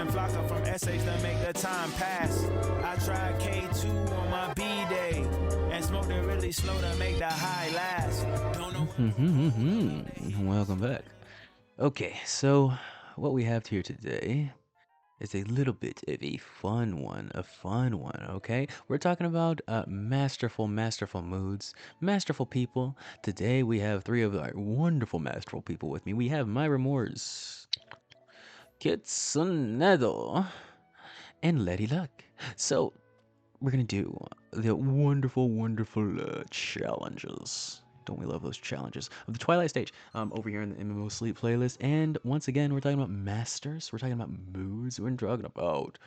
and Flocka from essays to make the time pass. I tried K2 on my B-day and smoked it really slow to make the high last. Don't know. Welcome back. Okay, so what we have here today is a little bit of a fun one, okay? We're talking about masterful moods, masterful people. Today we have three of our wonderful masterful people with me. We have Myra Moores, Kitsunedo, and Letty Luck. So we're gonna do the wonderful challenges. Don't we love those challenges of the Twilight Stage over here in the MMO Sleep playlist. And once again, we're talking about masters. We're talking about moods. We're talking about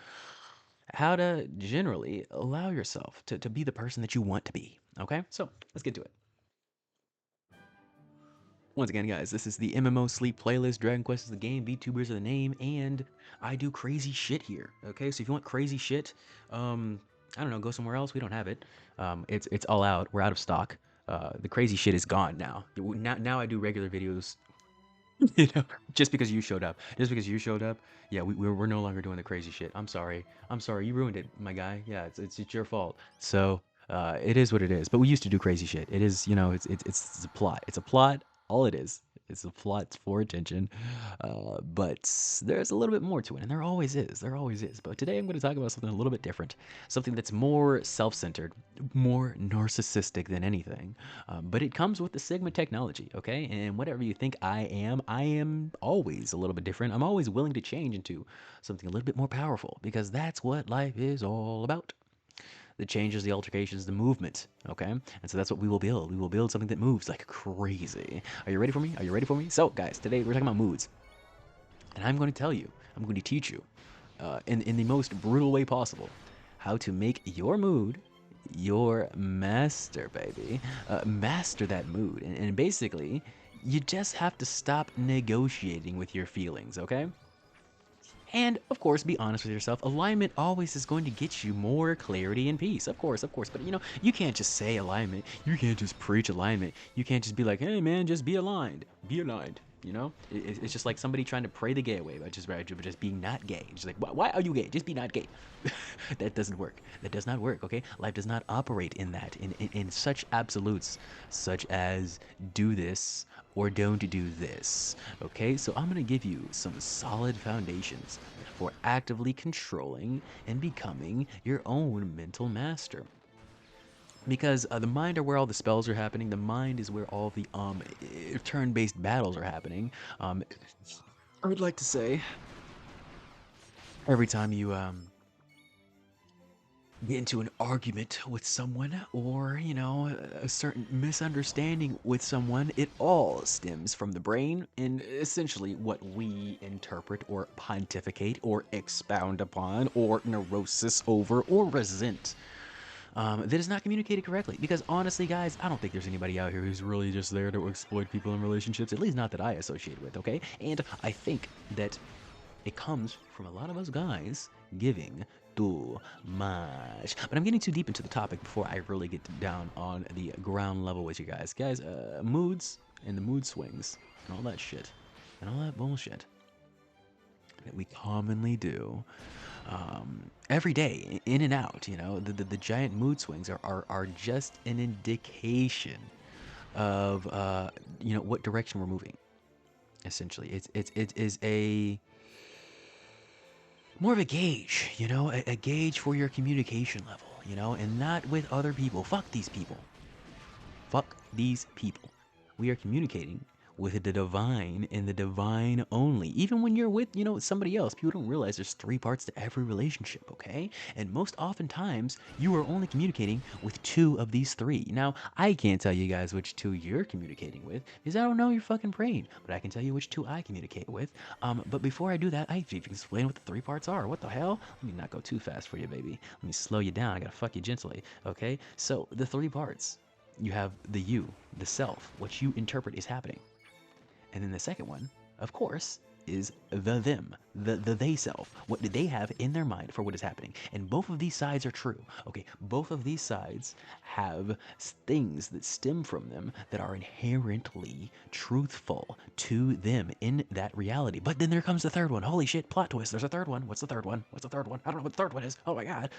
how to generally allow yourself to be the person that you want to be. Okay, so let's get to it. Once again, guys, this is the MMO Sleep playlist. Dragon Quest is the game, VTubers are the name, and I do crazy shit here. Okay, so if you want crazy shit, I don't know, go somewhere else. We don't have it. It's all out. We're out of stock. The crazy shit is gone now. Now I do regular videos. You know, just because you showed up. Yeah, we're no longer doing the crazy shit. I'm sorry. You ruined it, my guy. Yeah, it's your fault. So it is what it is. But we used to do crazy shit. It is, you know, it's a plot. It's a plot. All it is. It's a plot for attention. But there's a little bit more to it, and there always is. But today I'm going to talk about something a little bit different. Something that's more self-centered, more narcissistic than anything. But it comes with the Sigma technology, okay? And whatever you think I am always a little bit different. I'm always willing to change into something a little bit more powerful, because that's what life is all about. The changes, the altercations, the movement, okay? And so that's what we will build. We will build something that moves like crazy. Are you ready for me? So, guys, today we're talking about moods. And I'm going to tell you, I'm going to teach you, in the most brutal way possible, how to make your mood your master, baby. Master that mood. And basically, you just have to stop negotiating with your feelings, okay? And, of course, be honest with yourself. Alignment always is going to get you more clarity and peace. Of course. But, you know, you can't just say alignment. You can't just preach alignment. You can't just be like, hey, man, just be aligned. Be aligned. You know? It's just like somebody trying to pray the gay away by just being not gay. Just like, why are you gay? Just be not gay. That doesn't work. That does not work, okay? Life does not operate in that, in such absolutes, such as do this or don't do this, okay? So I'm gonna give you some solid foundations for actively controlling and becoming your own mental master. Because the mind are where all the spells are happening. The mind is where all the turn-based battles are happening. I would like to say, every time you get into an argument with someone, or, you know, a certain misunderstanding with someone, it all stems from the brain and essentially what we interpret or pontificate or expound upon or neurosis over or resent. That is not communicated correctly. Because honestly, guys, I don't think there's anybody out here who's really just there to exploit people in relationships, at least not that I associate with, okay? And I think that it comes from a lot of us guys giving too much. But I'm getting too deep into the topic before I really get down on the ground level with you guys. Guys, moods and the mood swings and all that shit and all that bullshit that we commonly do every day, in and out, you know, the giant mood swings are just an indication of, you know, what direction we're moving. Essentially, it is a more of a gauge, you know, a gauge for your communication level, you know, and not with other people. Fuck these people. We are communicating with the divine and the divine only. Even when you're with, you know, somebody else, people don't realize there's three parts to every relationship, okay? And most oftentimes, you are only communicating with two of these three. Now, I can't tell you guys which two you're communicating with, because I don't know your fucking brain, but I can tell you which two I communicate with. But before I do that, I have to explain what the three parts are. What the hell? Let me not go too fast for you, baby. Let me slow you down. I gotta fuck you gently, okay? So, the three parts. You have the you, the self, what you interpret is happening. And then the second one, of course, is the them, the they self. What do they have in their mind for what is happening? And both of these sides are true. Okay, both of these sides have things that stem from them that are inherently truthful to them in that reality. But then there comes the third one. Holy shit, plot twist. There's a third one. What's the third one? What's the third one? I don't know what the third one is. Oh my god.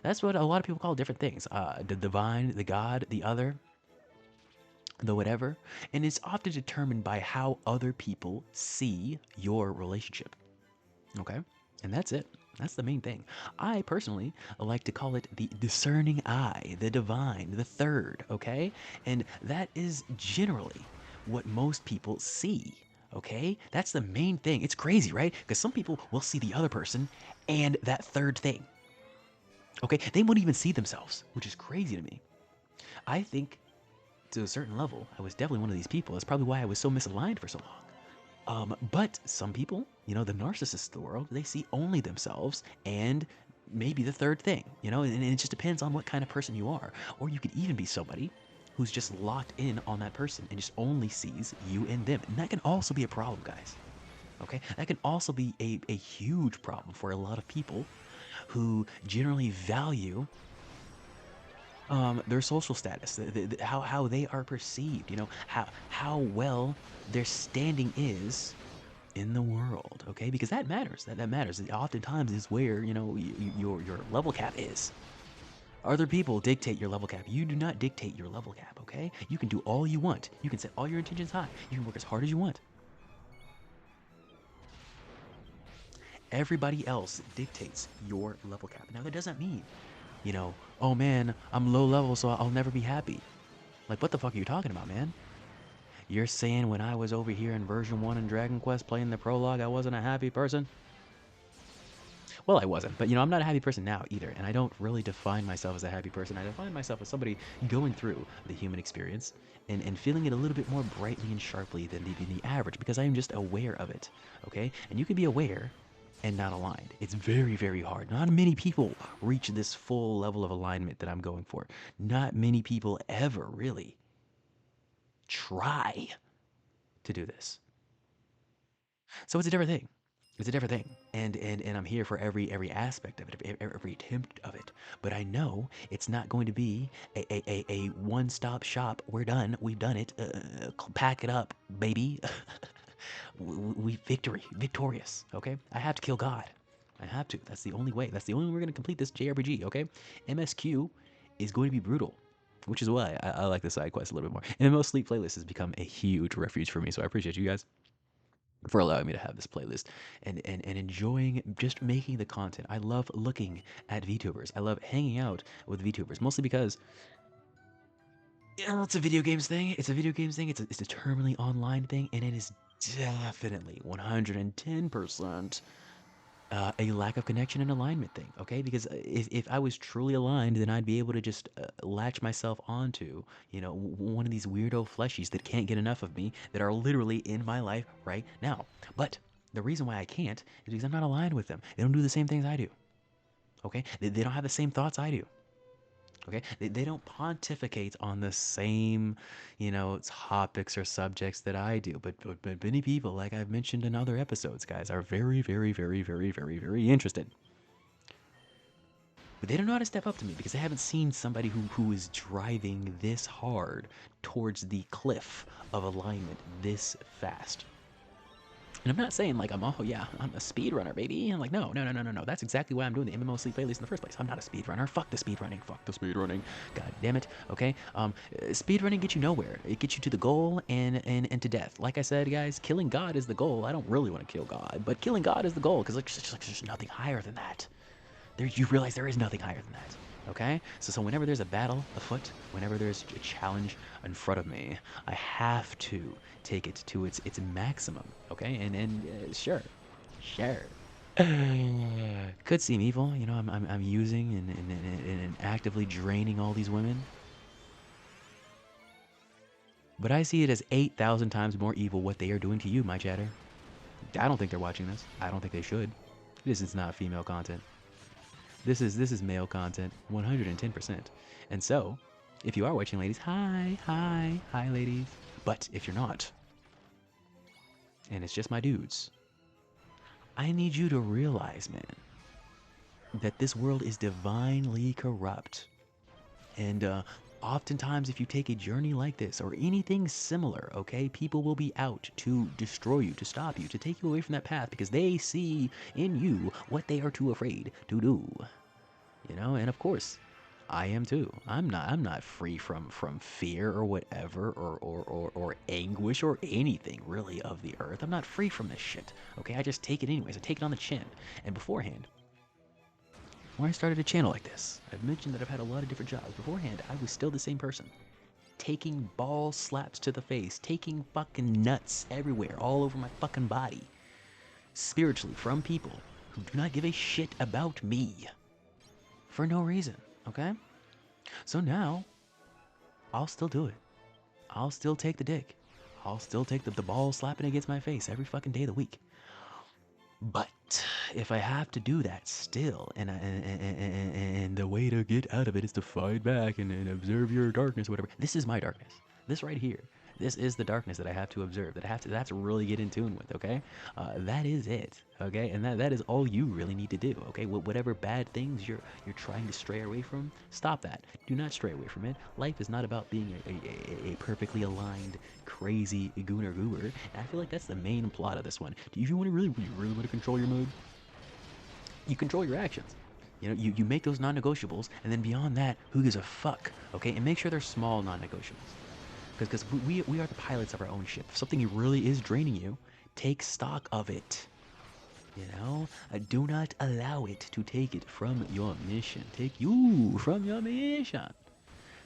That's what a lot of people call different things. The divine, the God, the other, the whatever, and it's often determined by how other people see your relationship. Okay? And that's it. That's the main thing. I personally like to call it the discerning eye, the divine, the third, okay? And that is generally what most people see, okay? That's the main thing. It's crazy, right? Because some people will see the other person and that third thing. Okay? They wouldn't even see themselves, which is crazy to me. I think to a certain level, I was definitely one of these people. That's probably why I was so misaligned for so long. But some people, you know, the narcissists of the world, they see only themselves and maybe the third thing, you know, and it just depends on what kind of person you are. Or you could even be somebody who's just locked in on that person and just only sees you and them. And that can also be a problem, guys. Okay? That can also be a huge problem for a lot of people who generally value their social status, how they are perceived, you know, how well their standing is in the world, okay? Because that matters. That matters. It oftentimes is where, you know, your level cap is. Other people dictate your level cap. You do not dictate your level cap, okay? You can do all you want. You can set all your intentions high. You can work as hard as you want. Everybody else dictates your level cap. Now, that doesn't mean, you know, oh man, I'm low level, so I'll never be happy. Like, what the fuck are you talking about, man? You're saying when I was over here in version 1 in Dragon Quest playing the prologue, I wasn't a happy person? Well, I wasn't, but you know, I'm not a happy person now either, and I don't really define myself as a happy person. I define myself as somebody going through the human experience and feeling it a little bit more brightly and sharply than the average, because I am just aware of it, okay? And you can be aware and not aligned. It's very, very hard. Not many people reach this full level of alignment that I'm going for. Not many people ever really try to do this. So it's a different thing. It's a different thing. And I'm here for every aspect of it, every attempt of it. But I know it's not going to be a one-stop shop. We're done. We've done it. Pack it up, baby. we victorious, okay? I have to kill God. I have to. That's the only way. That's the only way we're going to complete this JRPG, okay? MSQ is going to be brutal, which is why I like the side quest a little bit more. MMO Sleep Playlist has become a huge refuge for me, so I appreciate you guys for allowing me to have this playlist and enjoying just making the content. I love looking at VTubers. I love hanging out with VTubers, mostly because it's a video games thing. It's a video games thing. It's a terminally online thing, and it is definitely 110% a lack of connection and alignment thing, okay? Because if I was truly aligned, then I'd be able to just latch myself onto, you know, one of these weirdo fleshies that can't get enough of me, that are literally in my life right now. But the reason why I can't is because I'm not aligned with them. They don't do the same things I do, okay? They don't have the same thoughts I do. Okay, they don't pontificate on the same, you know, topics or subjects that I do. But many people, like I've mentioned in other episodes, guys, are very, very, very, very, very, very interested. But they don't know how to step up to me because they haven't seen somebody who is driving this hard towards the cliff of alignment this fast. And I'm not saying like I'm a speedrunner, baby. I'm like, no. That's exactly why I'm doing the MMO Sleep Playlist in the first place. I'm not a speedrunner. Fuck the speedrunning. Fuck the speedrunning. God damn it. Okay. Speedrunning gets you nowhere. It gets you to the goal and to death. Like I said, guys, killing God is the goal. I don't really want to kill God, but killing God is the goal because like, there's nothing higher than that. You realize there is nothing higher than that. Okay? So whenever there's a battle afoot, whenever there's a challenge in front of me, I have to take it to its maximum. Okay? And sure. Could seem evil, you know, I'm using and actively draining all these women. But I see it as 8,000 times more evil what they are doing to you, my chatter. I don't think they're watching this. I don't think they should. This is not female content. This is male content, 110%. And so, if you are watching, ladies, hi, ladies. But if you're not, and it's just my dudes, I need you to realize, man, that this world is divinely corrupt. And oftentimes, if you take a journey like this or anything similar, okay, people will be out to destroy you, to stop you, to take you away from that path because they see in you what they are too afraid to do. You know, and of course, I am too. I'm not free from fear or whatever or anguish or anything really of the earth. I'm not free from this shit. Okay, I just take it anyways. I take it on the chin. And beforehand, when I started a channel like this, I've mentioned that I've had a lot of different jobs. Beforehand, I was still the same person. Taking ball slaps to the face, taking fucking nuts everywhere, all over my fucking body. Spiritually, from people who do not give a shit about me. For no reason, okay? So now, I'll still do it. I'll still take the dick. I'll still take the ball slapping against my face every fucking day of the week. But if I have to do that still, and the way to get out of it is to fight back and observe your darkness, whatever. This is my darkness. This right here. This is the darkness that I have to observe, that I have to really get in tune with, okay? That is it, okay? And that is all you really need to do, okay? Whatever bad things you're trying to stray away from, stop that. Do not stray away from it. Life is not about being a perfectly aligned, crazy gooner goober. And I feel like that's the main plot of this one. Do you really want to control your mood? You control your actions. You know, you make those non-negotiables, and then beyond that, who gives a fuck, okay? And make sure they're small non-negotiables. Because we are the pilots of our own ship. If something really is draining you, take stock of it. You know? Do not allow it to take it from your mission. Take you from your mission.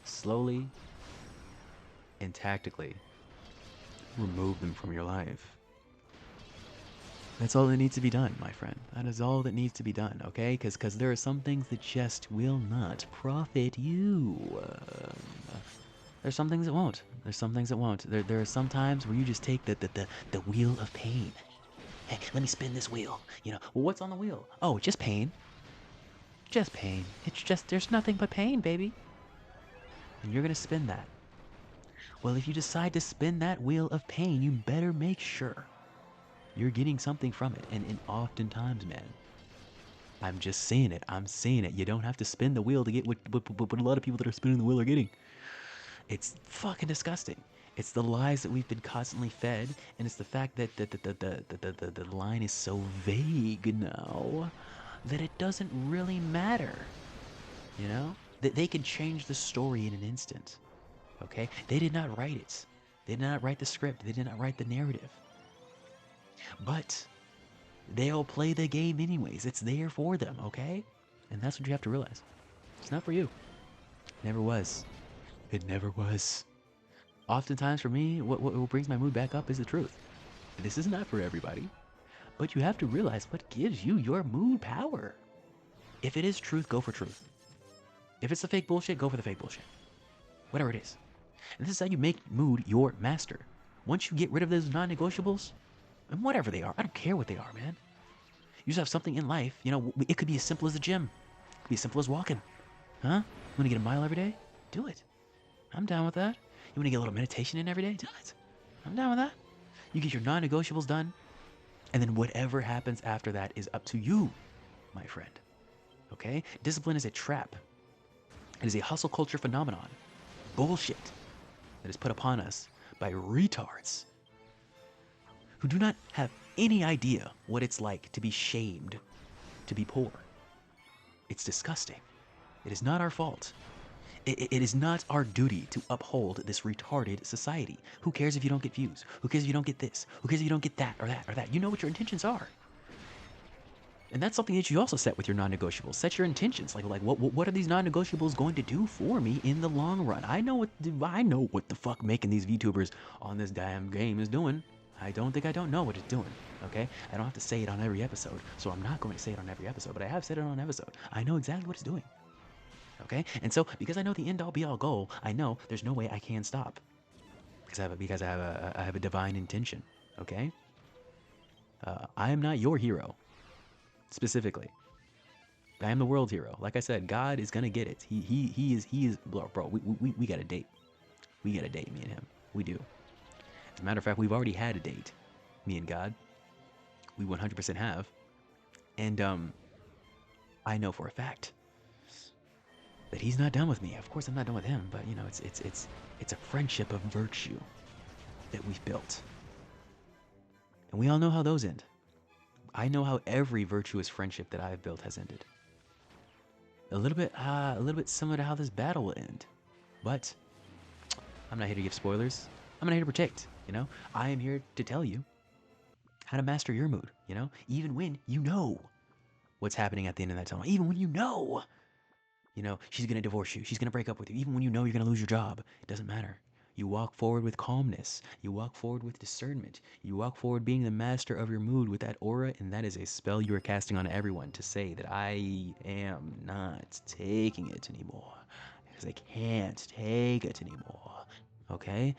Slowly and tactically remove them from your life. That's all that needs to be done, my friend. That is all that needs to be done, okay? Because there are some things that just will not profit you. There's some things that won't. There's some things that won't. There are some times where you just take the wheel of pain. Hey, let me spin this wheel. You know, well, what's on the wheel? Oh, just pain. Just pain. It's just, there's nothing but pain, baby. And you're gonna spin that. Well, if you decide to spin that wheel of pain, you better make sure you're getting something from it. And oftentimes, man, I'm just saying it. I'm saying it. You don't have to spin the wheel to get what a lot of people that are spinning the wheel are getting. It's fucking disgusting. It's the lies that we've been constantly fed, and it's the fact that the line is so vague now that it doesn't really matter. You know? That they can change the story in an instant. Okay? They did not write it. They did not write the script. They did not write the narrative. But they'll play the game anyways. It's there for them, okay? And that's what you have to realize. It's not for you. Never was. It never was. Oftentimes for me, what brings my mood back up is the truth. This is not for everybody, but you have to realize what gives you your mood power. If it is truth, go for truth. If it's the fake bullshit, go for the fake bullshit. Whatever it is. And this is how you make mood your master. Once you get rid of those non-negotiables, and whatever they are, I don't care what they are, man. You just have something in life, you know, it could be as simple as the gym. It could be as simple as walking. Huh? You want to get a mile every day? Do it. I'm down with that. You want to get a little meditation in every day? Do it. I'm down with that. You get your non-negotiables done, and then whatever happens after that is up to you, my friend. Okay? Discipline is a trap. It is a hustle culture phenomenon. Bullshit that is put upon us by retards who do not have any idea what it's like to be shamed, to be poor. It's disgusting. It is not our fault. It is not our duty to uphold this retarded society. Who cares if you don't get views? Who cares if you don't get this? Who cares if you don't get that or that or that? You know what your intentions are. And that's something that you also set with your non-negotiables. Set your intentions. Like what are these non-negotiables going to do for me in the long run? I know what the fuck making these VTubers on this damn game is doing. I don't think I don't know what it's doing, okay? I don't have to say it on every episode, so I'm not going to say it on every episode, but I have said it on an episode. I know exactly what it's doing. Okay, and so because I know the end all be all goal, I know there's no way I can stop because I have a divine intention. Okay, I am not your hero specifically. I am the world hero. Like I said, God is gonna get it. He is bro. We got a date. We got a date, me and him. We do. As a matter of fact, we've already had a date. me and God. We 100% have. And I know for a fact that he's not done with me. Of course I'm not done with him, but you know, it's a friendship of virtue that we've built. And we all know how those end. I know how every virtuous friendship that I've built has ended. A little bit similar to how this battle will end. But I'm not here to give spoilers. I'm not here to protect, you know? I am here to tell you how to master your mood, you know? Even when you know what's happening at the end of that tunnel. Even when you know, she's gonna divorce you. She's gonna break up with you. Even when you know you're gonna lose your job. It doesn't matter. You walk forward with calmness. You walk forward with discernment. You walk forward being the master of your mood with that aura, and that is a spell you are casting on everyone to say that I am not taking it anymore. Because I can't take it anymore. Okay?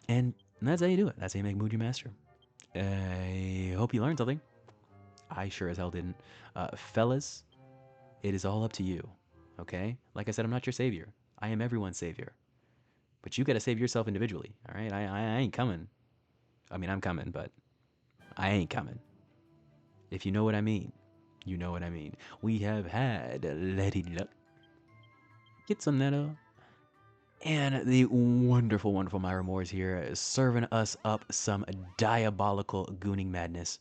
And that's how you do it. That's how you make mood your master. I hope you learned something. I sure as hell didn't. Fellas, it is all up to you. Okay? Like I said, I'm not your savior. I am everyone's savior. But you gotta save yourself individually, all right? I ain't coming. I mean, I'm coming, but I ain't coming. If you know what I mean, you know what I mean. We have had Lady Luck, get some Netto, and the wonderful, wonderful Myra Moore is here serving us up some diabolical gooning madness.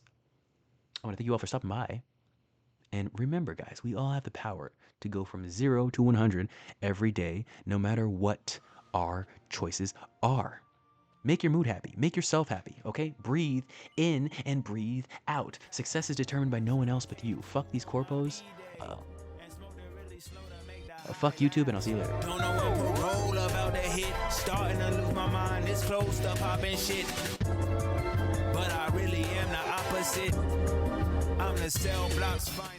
I want to thank you all for stopping by. And remember, guys, we all have the power to go from 0 to 100 every day, no matter what our choices are. Make your mood happy. Make yourself happy, okay? Breathe in and breathe out. Success is determined by no one else but you. Fuck these corpos. Fuck YouTube, and I'll see you later. Don't know what parole about that hit. Starting to lose my mind. This close to popping shit. But I really am the opposite. I'm the cell blocks finest.